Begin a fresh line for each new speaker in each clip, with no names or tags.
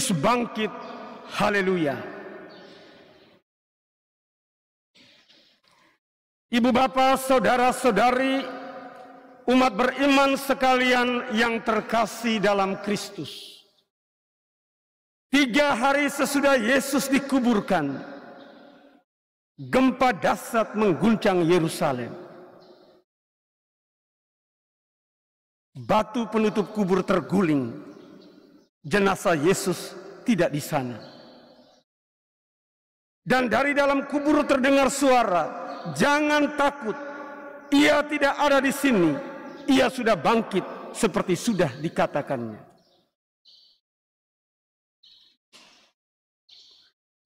Kristus bangkit, haleluya. Ibu bapak, saudara-saudari, umat beriman sekalian yang terkasih dalam Kristus. 3 hari sesudah Yesus dikuburkan, gempa dahsyat mengguncang Yerusalem. Batu penutup kubur terguling, jenazah Yesus tidak di sana. Dan dari dalam kubur terdengar suara, "Jangan takut, ia tidak ada di sini, ia sudah bangkit seperti sudah dikatakannya."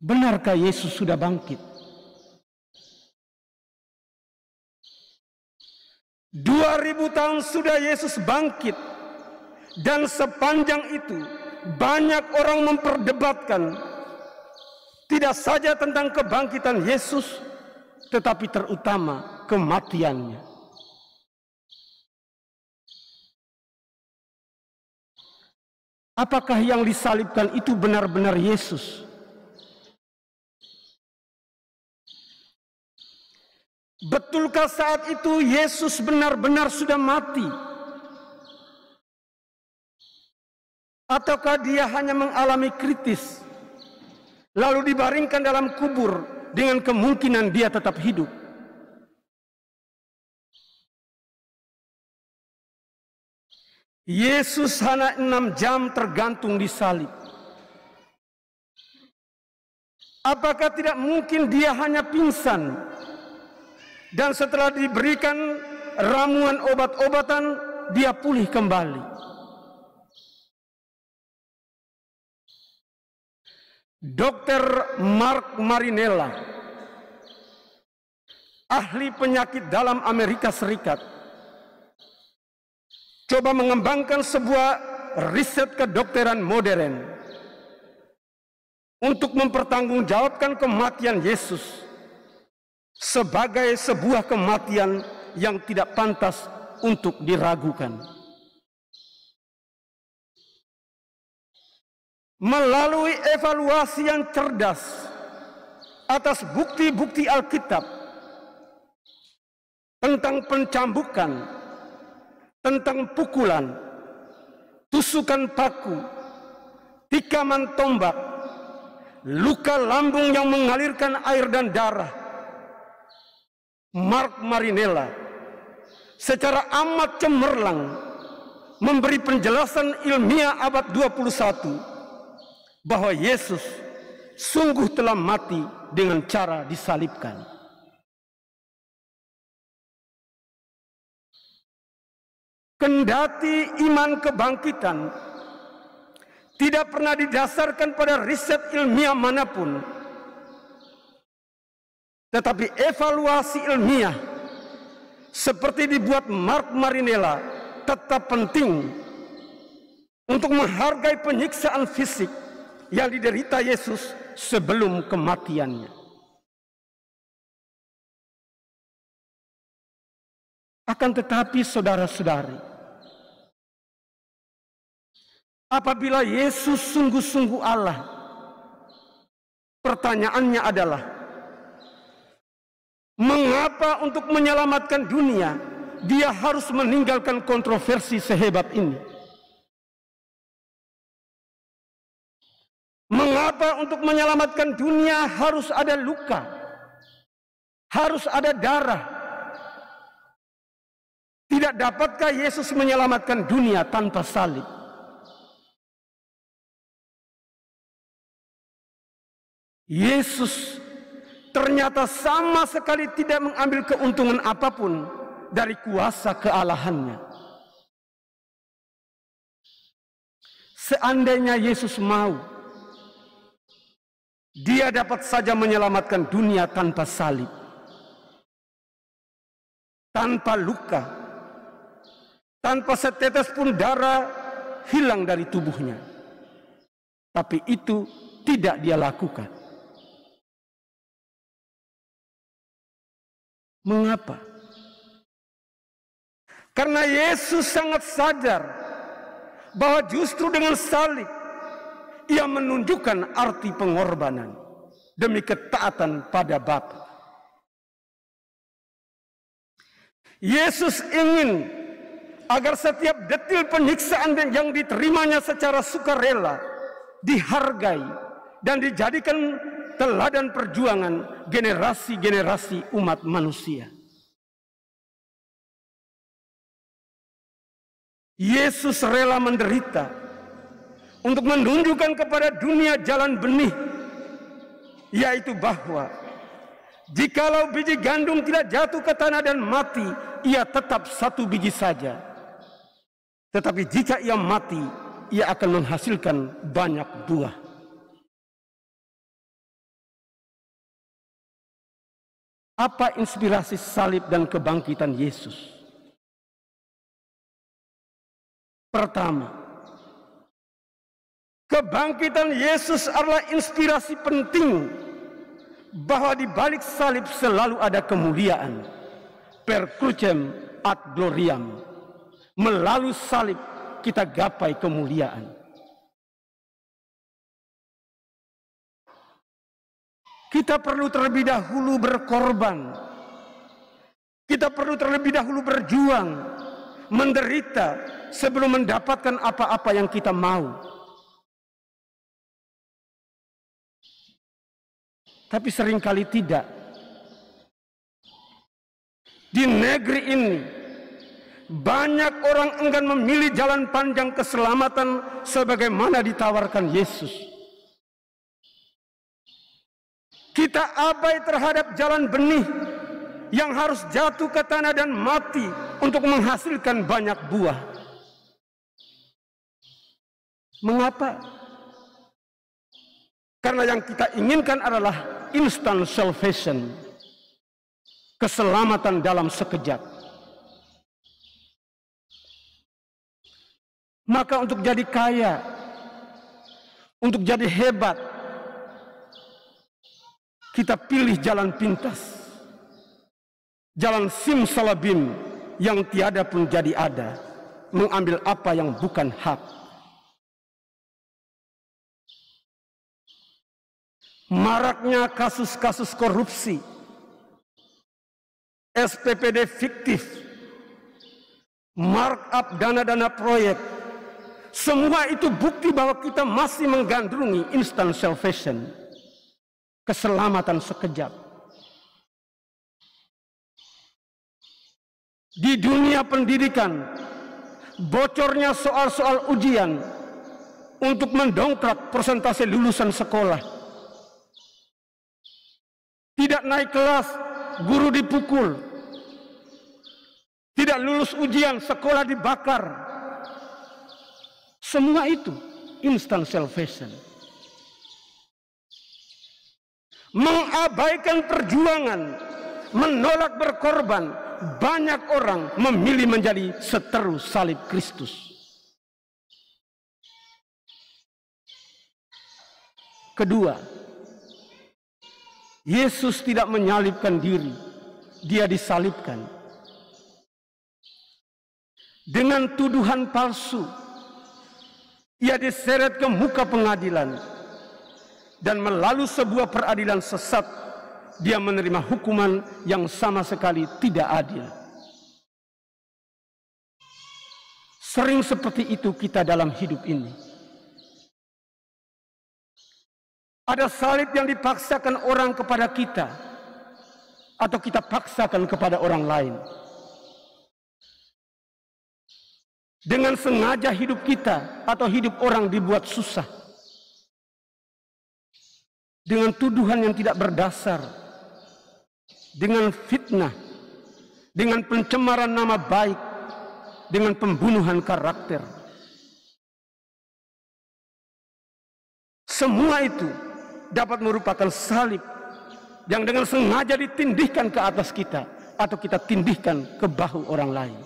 Benarkah Yesus sudah bangkit? 2000 tahun sudah Yesus bangkit, dan sepanjang itu banyak orang memperdebatkan tidak saja tentang kebangkitan Yesus, tetapi terutama kematiannya. Apakah yang disalibkan itu benar-benar Yesus? Betulkah saat itu Yesus benar-benar sudah mati? Ataukah dia hanya mengalami kritis, lalu dibaringkan dalam kubur dengan kemungkinan dia tetap hidup? Yesus hanya 6 jam tergantung di salib. Apakah tidak mungkin dia hanya pingsan, dan setelah diberikan ramuan obat-obatan, dia pulih kembali? Dr. Mark Marinella, ahli penyakit dalam Amerika Serikat, coba mengembangkan sebuah riset kedokteran modern untuk mempertanggungjawabkan kematian Yesus sebagai sebuah kematian yang tidak pantas untuk diragukan. Melalui evaluasi yang cerdas atas bukti-bukti Alkitab tentang pencambukan, tentang pukulan, tusukan paku, tikaman tombak, luka lambung yang mengalirkan air dan darah, Mark Marinella secara amat cemerlang memberi penjelasan ilmiah abad 21 bahwa Yesus sungguh telah mati dengan cara disalibkan. Kendati iman kebangkitan tidak pernah didasarkan pada riset ilmiah manapun, tetapi evaluasi ilmiah seperti dibuat Mark Marinella tetap penting untuk menghargai penyiksaan fisik yang diderita Yesus sebelum kematiannya. Akan tetapi saudara-saudari, apabila Yesus sungguh-sungguh Allah, pertanyaannya adalah, mengapa untuk menyelamatkan dunia dia harus meninggalkan kontroversi sehebat ini? Mengapa untuk menyelamatkan dunia harus ada luka, harus ada darah? Tidak dapatkah Yesus menyelamatkan dunia tanpa salib? Yesus ternyata sama sekali tidak mengambil keuntungan apapun dari kuasa kealahannya. Seandainya Yesus mau, dia dapat saja menyelamatkan dunia tanpa salib, tanpa luka, tanpa setetes pun darah hilang dari tubuhnya. Tapi itu tidak dia lakukan. Mengapa? Karena Yesus sangat sadar bahwa justru dengan salib ia menunjukkan arti pengorbanan demi ketaatan pada Bapa. Yesus ingin agar setiap detil penyiksaan yang diterimanya secara sukarela dihargai dan dijadikan teladan perjuangan generasi-generasi umat manusia. Yesus rela menderita untuk menunjukkan kepada dunia jalan benih, yaitu bahwa jikalau biji gandum tidak jatuh ke tanah dan mati, ia tetap satu biji saja. Tetapi jika ia mati, ia akan menghasilkan banyak buah. Apa inspirasi salib dan kebangkitan Yesus? Pertama, kebangkitan Yesus adalah inspirasi penting bahwa di balik salib selalu ada kemuliaan. Per crucem ad gloriam. Melalui salib kita gapai kemuliaan. Kita perlu terlebih dahulu berkorban. Kita perlu terlebih dahulu berjuang, menderita sebelum mendapatkan apa-apa yang kita mau. Tapi seringkali tidak. Di negeri ini banyak orang enggan memilih jalan panjang keselamatan sebagaimana ditawarkan Yesus. Kita abai terhadap jalan benih yang harus jatuh ke tanah dan mati untuk menghasilkan banyak buah. Mengapa? Karena yang kita inginkan adalah instant salvation, keselamatan dalam sekejap. Maka untuk jadi kaya, untuk jadi hebat, kita pilih jalan pintas, jalan simsalabim yang tiada pun jadi ada, mengambil apa yang bukan hak. Maraknya kasus-kasus korupsi, SPPD fiktif, markup dana-dana proyek, semua itu bukti bahwa kita masih menggandrungi instant salvation, keselamatan sekejap. Di dunia pendidikan, bocornya soal-soal ujian untuk mendongkrak persentase lulusan sekolah. Tidak naik kelas, guru dipukul. Tidak lulus ujian, sekolah dibakar. Semua itu instant salvation. Mengabaikan perjuangan, menolak berkorban, banyak orang memilih menjadi seteru salib Kristus. Kedua, Yesus tidak menyalibkan diri, dia disalibkan. Dengan tuduhan palsu, ia diseret ke muka pengadilan. Dan melalui sebuah peradilan sesat, dia menerima hukuman yang sama sekali tidak adil. Sering seperti itu kita dalam hidup ini. Ada salib yang dipaksakan orang kepada kita, atau kita paksakan kepada orang lain. Dengan sengaja hidup kita atau hidup orang dibuat susah. Dengan tuduhan yang tidak berdasar, dengan fitnah, dengan pencemaran nama baik, dengan pembunuhan karakter. Semua itu dapat merupakan salib yang dengan sengaja ditindihkan ke atas kita atau kita tindihkan ke bahu orang lain.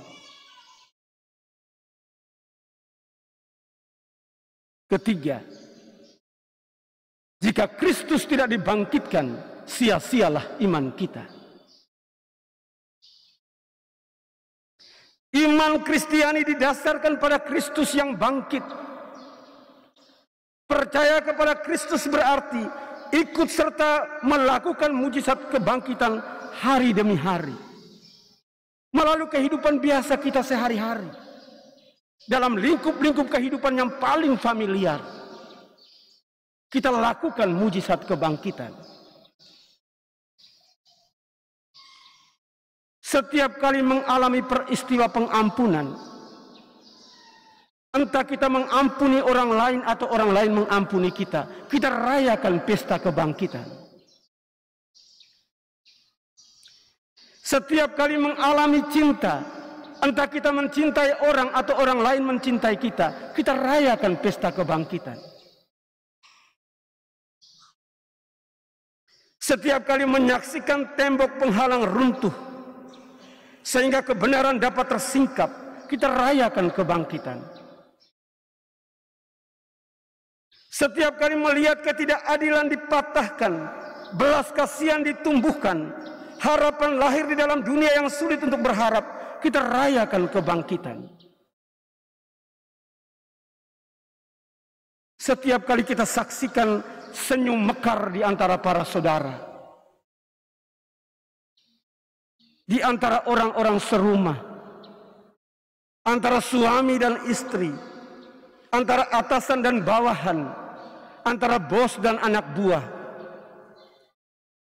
Ketiga, jika Kristus tidak dibangkitkan, sia-sialah iman kita. Iman Iman Kristiani didasarkan pada Kristus yang bangkit. Percaya kepada Kristus berarti ikut serta melakukan mujizat kebangkitan hari demi hari. Melalui kehidupan biasa kita sehari-hari. Dalam lingkup-lingkup kehidupan yang paling familiar. Kita lakukan mujizat kebangkitan. Setiap kali mengalami peristiwa pengampunan, entah kita mengampuni orang lain atau orang lain mengampuni kita, kita rayakan pesta kebangkitan. Setiap kali mengalami cinta, entah kita mencintai orang atau orang lain mencintai kita, kita rayakan pesta kebangkitan. Setiap kali menyaksikan tembok penghalang runtuh, sehingga kebenaran dapat tersingkap, kita rayakan kebangkitan. Setiap kali melihat ketidakadilan dipatahkan, belas kasihan ditumbuhkan, harapan lahir di dalam dunia yang sulit untuk berharap, kita rayakan kebangkitan. Setiap kali kita saksikan senyum mekar di antara para saudara, di antara orang-orang serumah, antara suami dan istri, antara atasan dan bawahan, antara bos dan anak buah,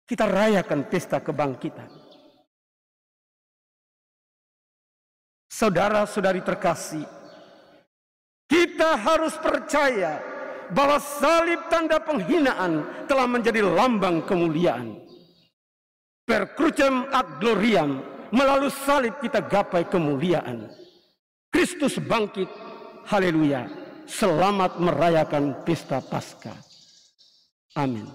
kita rayakan pesta kebangkitan. Saudara-saudari terkasih, kita harus percaya bahwa salib tanda penghinaan telah menjadi lambang kemuliaan. Per crucem ad gloriam, melalui salib kita gapai kemuliaan. Kristus bangkit, haleluya. Selamat merayakan pesta Paskah. Amin.